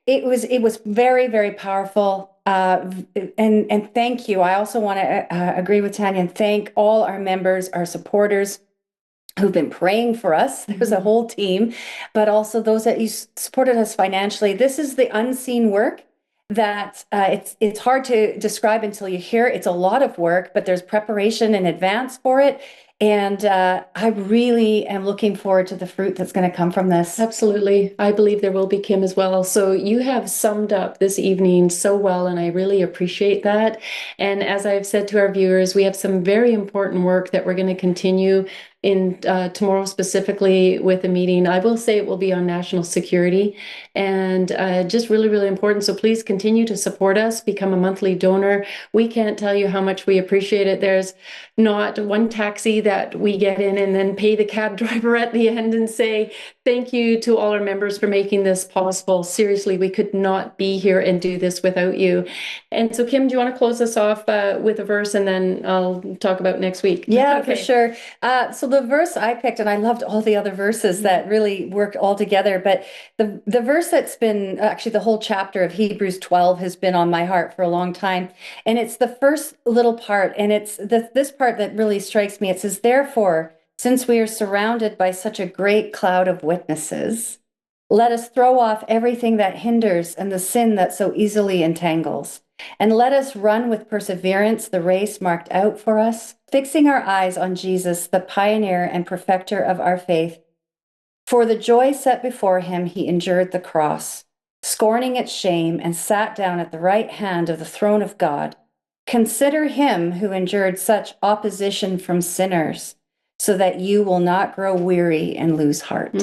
it was very, very powerful. And thank you. I also want to agree with Tanya and thank all our members, our supporters who've been praying for us. There's a whole team, but also those that you supported us financially. This is the unseen work that it's hard to describe until you hear it. It's a lot of work, but there's preparation in advance for it. And I really am looking forward to the fruit that's going to come from this. Absolutely. I believe there will be, Kim, as well. So you have summed up this evening so well, and I really appreciate that. And as I've said to our viewers, we have some very important work that we're going to continue in tomorrow, specifically with a meeting. I will say it will be on national security and just really, really important. So please continue to support us, become a monthly donor. We can't tell you how much we appreciate it. There's not one taxi that we get in and then pay the cab driver at the end and say, thank you to all our members for making this possible. Seriously, we could not be here and do this without you. And so, Kim, do you want to close us off with a verse and then I'll talk about next week? Yeah, okay. For sure. So the verse I picked, and I loved all the other verses that really work all together, but the verse that's been actually the whole chapter of Hebrews 12 has been on my heart for a long time. And it's the first little part, and it's this part that really strikes me. It says, therefore, since we are surrounded by such a great cloud of witnesses, let us throw off everything that hinders and the sin that so easily entangles. And let us run with perseverance the race marked out for us, fixing our eyes on Jesus, the pioneer and perfecter of our faith. For the joy set before him, he endured the cross, scorning its shame, and sat down at the right hand of the throne of God. Consider him who endured such opposition from sinners, so that you will not grow weary and lose heart.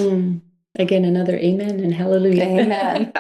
Again, another amen and hallelujah. Amen.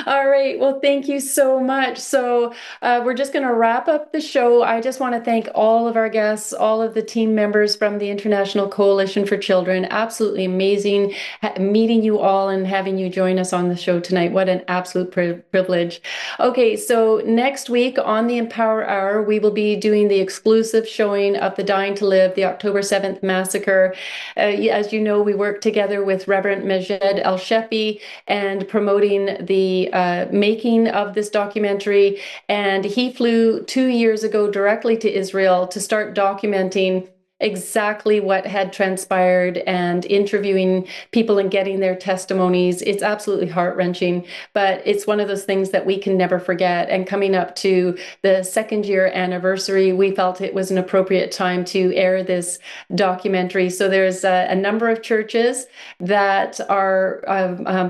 All right. Well, thank you so much. So we're just going to wrap up the show. I just want to thank all of our guests, all of the team members from the International Coalition for Children. Absolutely amazing meeting you all and having you join us on the show tonight. What an absolute privilege. Okay. So next week on the Empower Hour, we will be doing the exclusive showing of The Dying to Live, the October 7th massacre. As you know, we work together with Reverend Majed El-Shefi and promoting the making of this documentary. And he flew 2 years ago directly to Israel to start documenting exactly what had transpired and interviewing people and getting their testimonies. It's absolutely heart-wrenching, but it's one of those things that we can never forget. And coming up to the second year anniversary, we felt it was an appropriate time to air this documentary. So there's a number of churches that are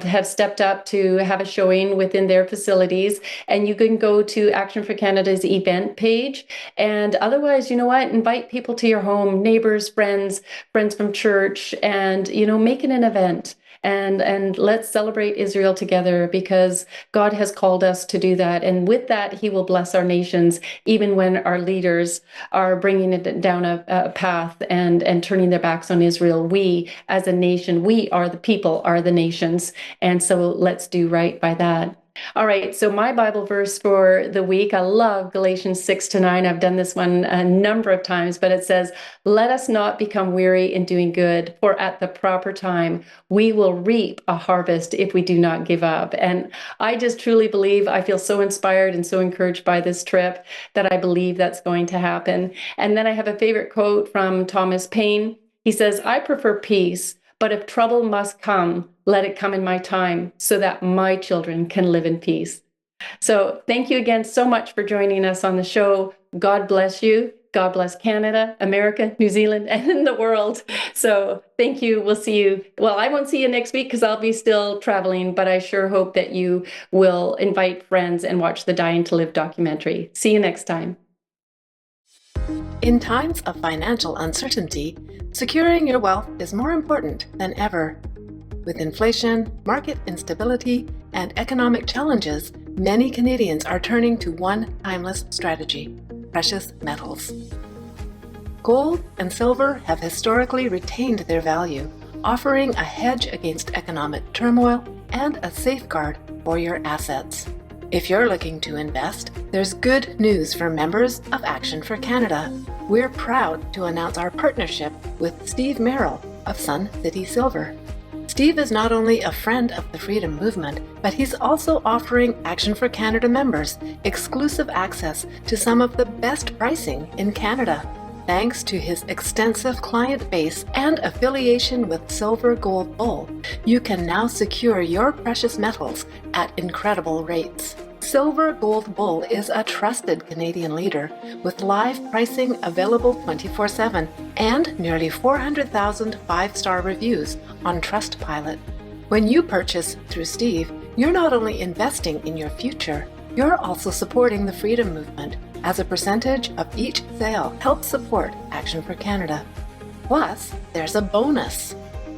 have stepped up to have a showing within their facilities. And you can go to Action for Canada's event page. And otherwise, you know what? Invite people to your home, neighbors, friends from church, and, make it an event. and let's celebrate Israel together, because God has called us to do that. And with that, he will bless our nations, even when our leaders are bringing it down a path and turning their backs on Israel. We, as a nation, we are the people, are the nations. And so let's do right by that. All right, so my Bible verse for the week, I love Galatians 6-9. I've done this one a number of times, but it says, "Let us not become weary in doing good, for at the proper time we will reap a harvest if we do not give up." And I just truly believe, I feel so inspired and so encouraged by this trip that I believe that's going to happen. And then I have a favorite quote from Thomas Paine. He says, "I prefer peace, but if trouble must come, let it come in my time so that my children can live in peace." So thank you again so much for joining us on the show. God bless you. God bless Canada, America, New Zealand, and the world. So thank you. We'll see you. Well, I won't see you next week because I'll be still traveling, but I sure hope that you will invite friends and watch the Dying to Live documentary. See you next time. In times of financial uncertainty, securing your wealth is more important than ever. With inflation, market instability, and economic challenges, many Canadians are turning to one timeless strategy: precious metals. Gold and silver have historically retained their value, offering a hedge against economic turmoil and a safeguard for your assets. If you're looking to invest, there's good news for members of Action for Canada. We're proud to announce our partnership with Steve Merrill of Sun City Silver. Steve is not only a friend of the freedom movement, but he's also offering Action for Canada members exclusive access to some of the best pricing in Canada. Thanks to his extensive client base and affiliation with Silver Gold Bull, you can now secure your precious metals at incredible rates. Silver Gold Bull is a trusted Canadian leader with live pricing available 24/7 and nearly 400,000 five-star reviews on Trustpilot. When you purchase through Steve, you're not only investing in your future, you're also supporting the freedom movement, as a percentage of each sale helps support Action for Canada. Plus, there's a bonus.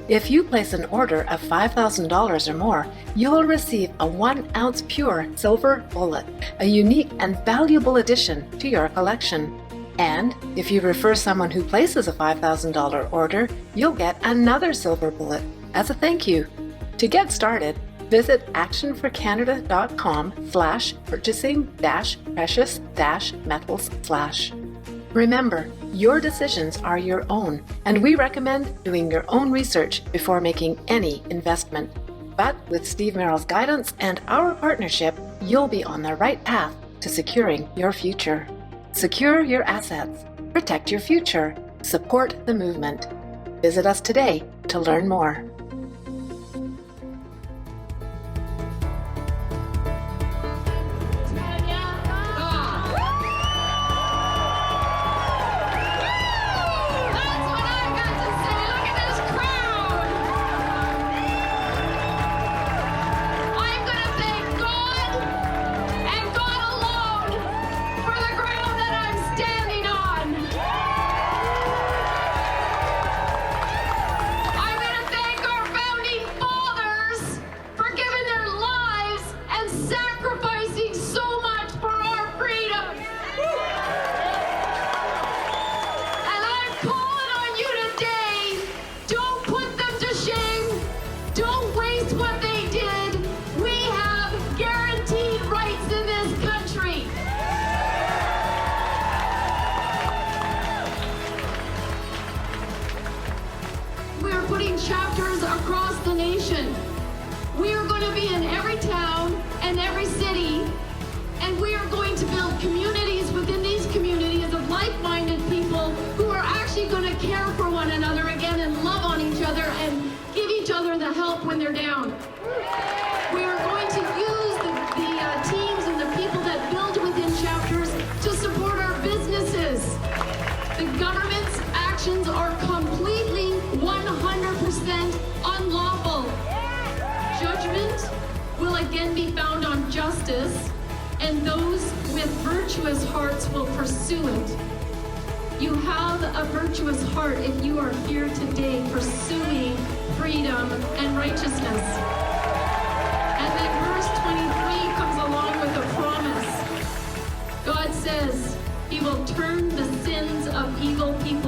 If you place an order of $5,000 or more, you'll receive a 1-ounce pure silver bullet, a unique and valuable addition to your collection. And if you refer someone who places a $5,000 order, you'll get another silver bullet as a thank you. To get started, visit actionforcanada.com/purchasing-precious-metals/. Remember, your decisions are your own, and we recommend doing your own research before making any investment. But with Steve Merrill's guidance and our partnership, you'll be on the right path to securing your future. Secure your assets, protect your future, support the movement. Visit us today to learn more. When they're down. We are going to use the teams and the people that build within chapters to support our businesses. The government's actions are completely 100% unlawful. Judgment will again be found on justice, and those with virtuous hearts will pursue it. You have a virtuous heart if you are here today pursuing freedom and righteousness. And then verse 23 comes along with a promise. God says he will turn the sins of evil people